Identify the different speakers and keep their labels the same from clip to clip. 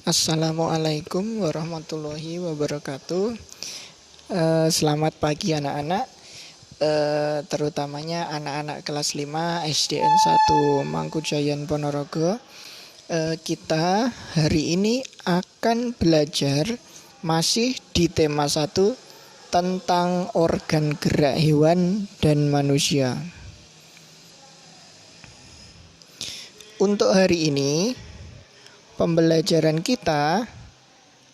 Speaker 1: Assalamualaikum warahmatullahi wabarakatuh. Selamat pagi anak-anak, terutamanya anak-anak kelas 5 SDN 1 Mangkujayan Ponorogo. Kita hari ini akan belajar masih di tema 1 tentang organ gerak hewan dan manusia. Untuk hari ini pembelajaran kita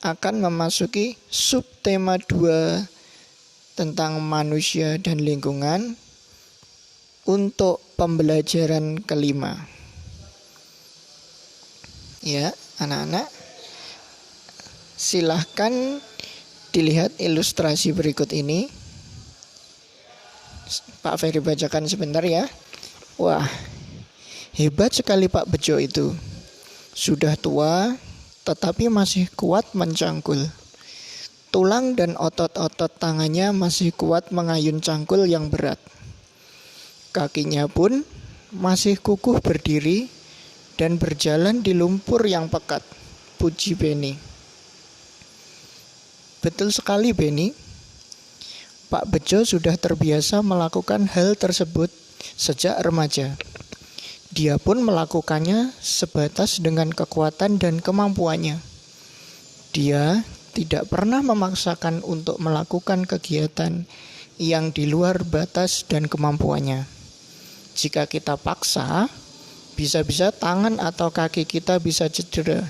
Speaker 1: akan memasuki subtema 2 tentang manusia dan lingkungan untuk pembelajaran kelima. Ya, anak-anak, silahkan dilihat ilustrasi berikut ini. Pak Ferry bacakan sebentar ya. Wah, hebat sekali Pak Bejo itu. Sudah tua, tetapi masih kuat mencangkul. Tulang dan otot-otot tangannya masih kuat mengayun cangkul yang berat. Kakinya pun masih kukuh berdiri dan berjalan di lumpur yang pekat. Puji Beni. Betul sekali Beni. Pak Bejo sudah terbiasa melakukan hal tersebut sejak remaja. Dia pun melakukannya sebatas dengan kekuatan dan kemampuannya. Dia tidak pernah memaksakan untuk melakukan kegiatan yang di luar batas dan kemampuannya. Jika kita paksa, bisa-bisa tangan atau kaki kita bisa cedera.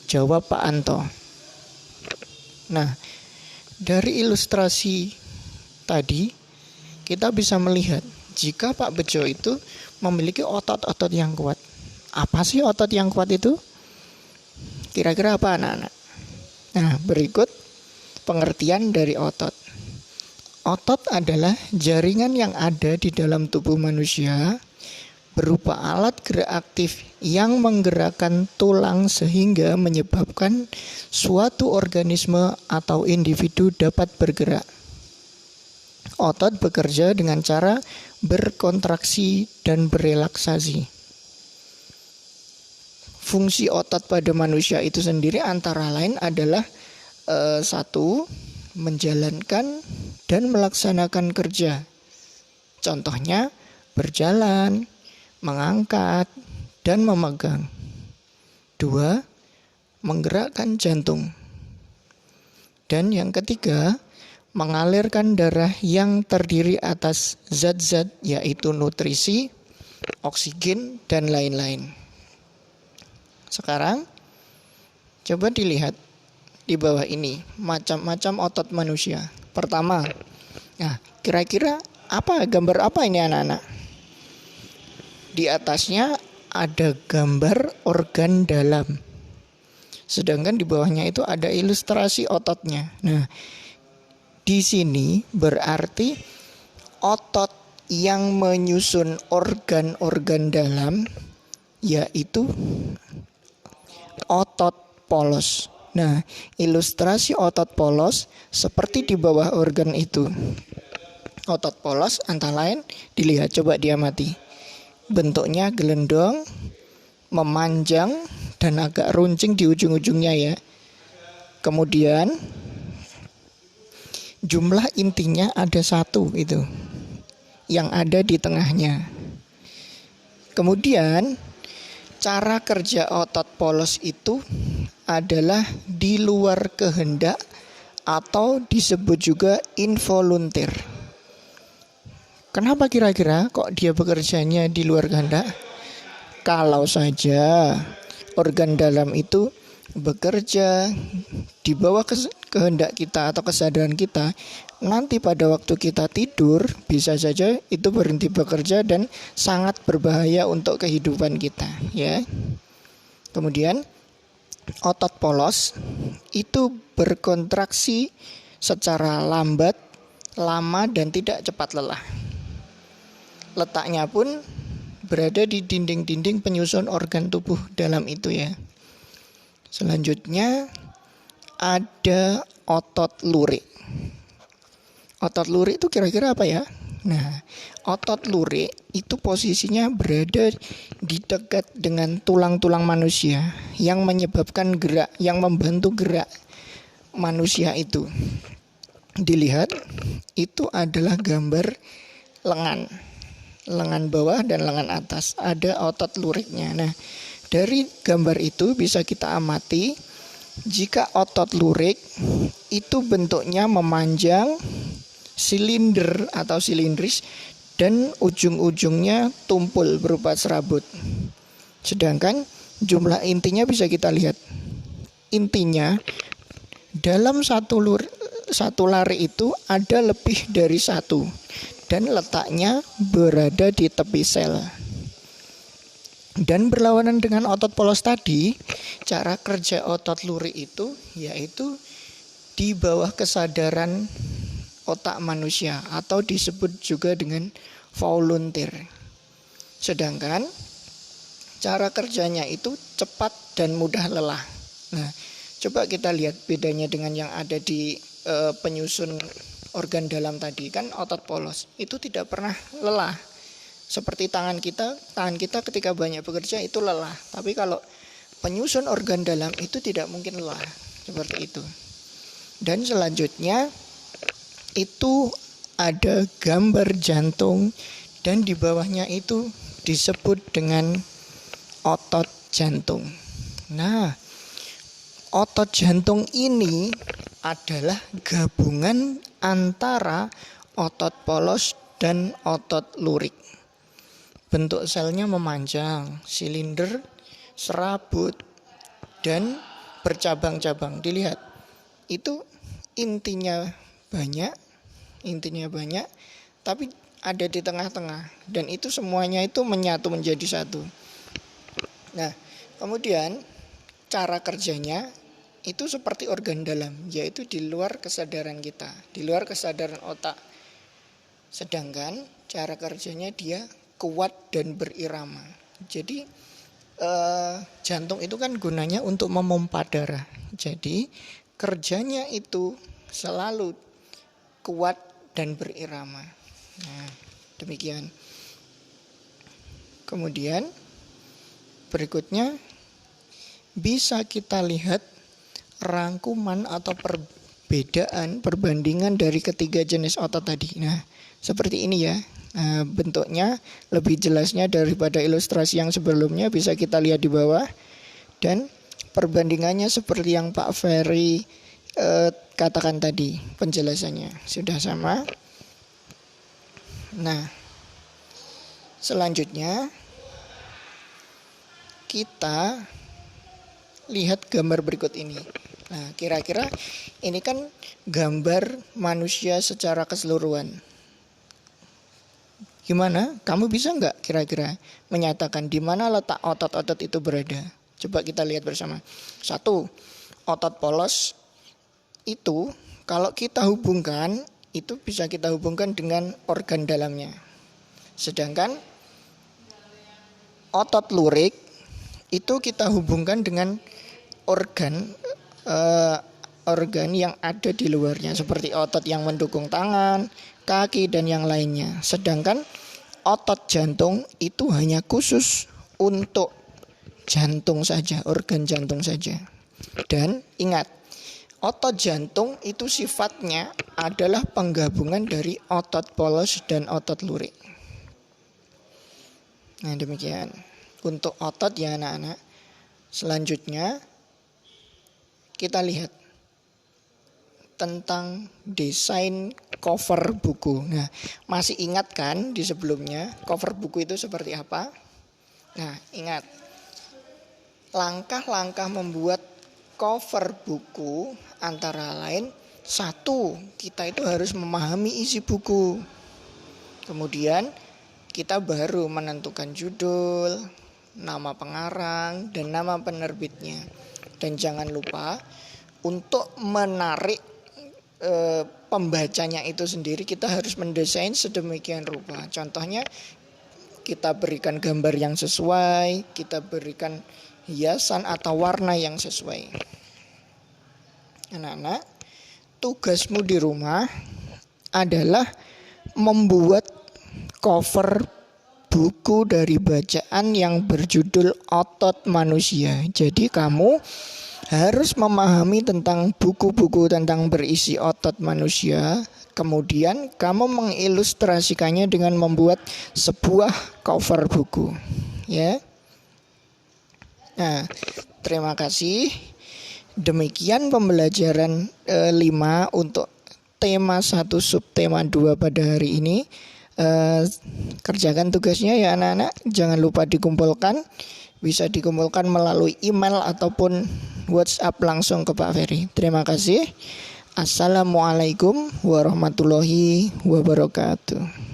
Speaker 1: Jawab Pak Anto. Nah, dari ilustrasi tadi, kita bisa melihat jika Pak Bejo itu memiliki otot-otot yang kuat. Apa sih otot yang kuat itu? Kira-kira apa anak-anak? Nah, berikut pengertian dari otot. Otot adalah jaringan yang ada di dalam tubuh manusia berupa alat gerak aktif yang menggerakkan tulang sehingga menyebabkan suatu organisme atau individu dapat bergerak. Otot bekerja dengan cara berkontraksi dan berelaksasi. Fungsi otot pada manusia itu sendiri antara lain adalah 1. Menjalankan dan melaksanakan kerja. Contohnya berjalan, mengangkat, dan memegang. 2. Menggerakkan jantung. Dan yang ketiga, mengalirkan darah yang terdiri atas zat-zat yaitu nutrisi, oksigen, dan lain-lain. Sekarang coba dilihat di bawah ini macam-macam otot manusia. Pertama, nah kira-kira gambar apa ini anak-anak? Di atasnya ada gambar organ dalam, sedangkan di bawahnya itu ada ilustrasi ototnya. Nah, di sini berarti otot yang menyusun organ-organ dalam yaitu otot polos. Nah, ilustrasi otot polos seperti di bawah organ itu. Otot polos antara lain dilihat, coba diamati. Bentuknya gelendong, memanjang, dan agak runcing di ujung-ujungnya ya. Kemudian jumlah intinya ada 1 itu yang ada di tengahnya. Kemudian cara kerja otot polos itu adalah di luar kehendak atau disebut juga involunteer. Kenapa kira-kira kok dia bekerjanya di luar kehendak? Kalau saja organ dalam itu bekerja di bawah kehendak kita atau kesadaran kita, nanti pada waktu kita tidur bisa saja itu berhenti bekerja dan sangat berbahaya untuk kehidupan kita ya. Kemudian otot polos itu berkontraksi secara lambat, lama, dan tidak cepat lelah. Letaknya pun berada di dinding-dinding penyusun organ tubuh dalam itu ya. Selanjutnya ada otot lurik. Otot lurik itu kira-kira apa ya? Nah, otot lurik itu posisinya berada di dekat dengan tulang-tulang manusia yang menyebabkan gerak, yang membantu gerak manusia itu. Dilihat, itu adalah gambar lengan bawah dan lengan atas. Ada otot luriknya. Nah, dari gambar itu bisa kita amati jika otot lurik itu bentuknya memanjang, silinder atau silindris, dan ujung-ujungnya tumpul berupa serabut. Sedangkan jumlah intinya bisa kita lihat. Intinya dalam satu lari itu ada lebih dari satu, dan letaknya berada di tepi sel. Dan berlawanan dengan otot polos tadi, cara kerja otot lurik itu yaitu di bawah kesadaran otak manusia atau disebut juga dengan volunteer. Sedangkan cara kerjanya itu cepat dan mudah lelah. Nah, coba kita lihat bedanya dengan yang ada di penyusun organ dalam tadi. Kan otot polos itu tidak pernah lelah. Seperti tangan kita ketika banyak bekerja itu lelah. Tapi kalau penyusun organ dalam itu tidak mungkin lelah. Seperti itu. Dan selanjutnya itu ada gambar jantung, dan di bawahnya itu disebut dengan otot jantung. Nah, otot jantung ini adalah gabungan antara otot polos dan otot lurik. Bentuk selnya memanjang, silinder, serabut, dan bercabang-cabang. Dilihat, itu intinya banyak, tapi ada di tengah-tengah, dan itu semuanya itu menyatu menjadi satu. Nah, kemudian cara kerjanya itu seperti organ dalam, yaitu di luar kesadaran kita, di luar kesadaran otak. Sedangkan cara kerjanya dia kuat dan berirama. Jadi jantung itu kan gunanya untuk memompa darah. Jadi kerjanya itu selalu kuat dan berirama. Nah, demikian. Kemudian berikutnya bisa kita lihat rangkuman atau perbandingan dari ketiga jenis otot tadi. Nah, seperti ini ya. Nah, bentuknya lebih jelasnya daripada ilustrasi yang sebelumnya bisa kita lihat di bawah. Dan perbandingannya seperti yang Pak Ferry katakan tadi, penjelasannya sudah sama. Nah, selanjutnya kita lihat gambar berikut ini. Nah, kira-kira ini kan gambar manusia secara keseluruhan. Gimana? Kamu bisa nggak kira-kira menyatakan di mana letak otot-otot itu berada? Coba kita lihat bersama. 1. Otot polos itu kalau kita hubungkan, itu bisa kita hubungkan dengan organ dalamnya. Sedangkan otot lurik itu kita hubungkan dengan organ yang ada di luarnya, seperti otot yang mendukung tangan, kaki, dan yang lainnya. Sedangkan otot jantung itu hanya khusus untuk jantung saja, organ jantung saja. Dan ingat, otot jantung itu sifatnya adalah penggabungan dari otot polos dan otot lurik. Nah, demikian untuk otot ya anak-anak. Selanjutnya kita lihat tentang desain cover buku. Nah, masih ingat kan di sebelumnya cover buku itu seperti apa? Nah, ingat langkah-langkah membuat cover buku antara lain, 1, kita itu harus memahami isi buku. Kemudian kita baru menentukan judul, nama pengarang, dan nama penerbitnya. Dan jangan lupa untuk menarik pembacanya itu sendiri, kita harus mendesain sedemikian rupa. Contohnya kita berikan gambar yang sesuai, kita berikan hiasan atau warna yang sesuai. Anak-anak, tugasmu di rumah adalah membuat cover buku dari bacaan yang berjudul Otot Manusia. Jadi kamu harus memahami tentang buku-buku tentang berisi otot manusia. Kemudian kamu mengilustrasikannya dengan membuat sebuah cover buku, ya. Nah, terima kasih. Demikian pembelajaran 5 untuk tema 1 subtema 2 pada hari ini. Kerjakan tugasnya ya anak-anak. Jangan lupa dikumpulkan. Bisa dikumpulkan melalui email ataupun WhatsApp langsung ke Pak Ferry. Terima kasih. Assalamualaikum warahmatullahi wabarakatuh.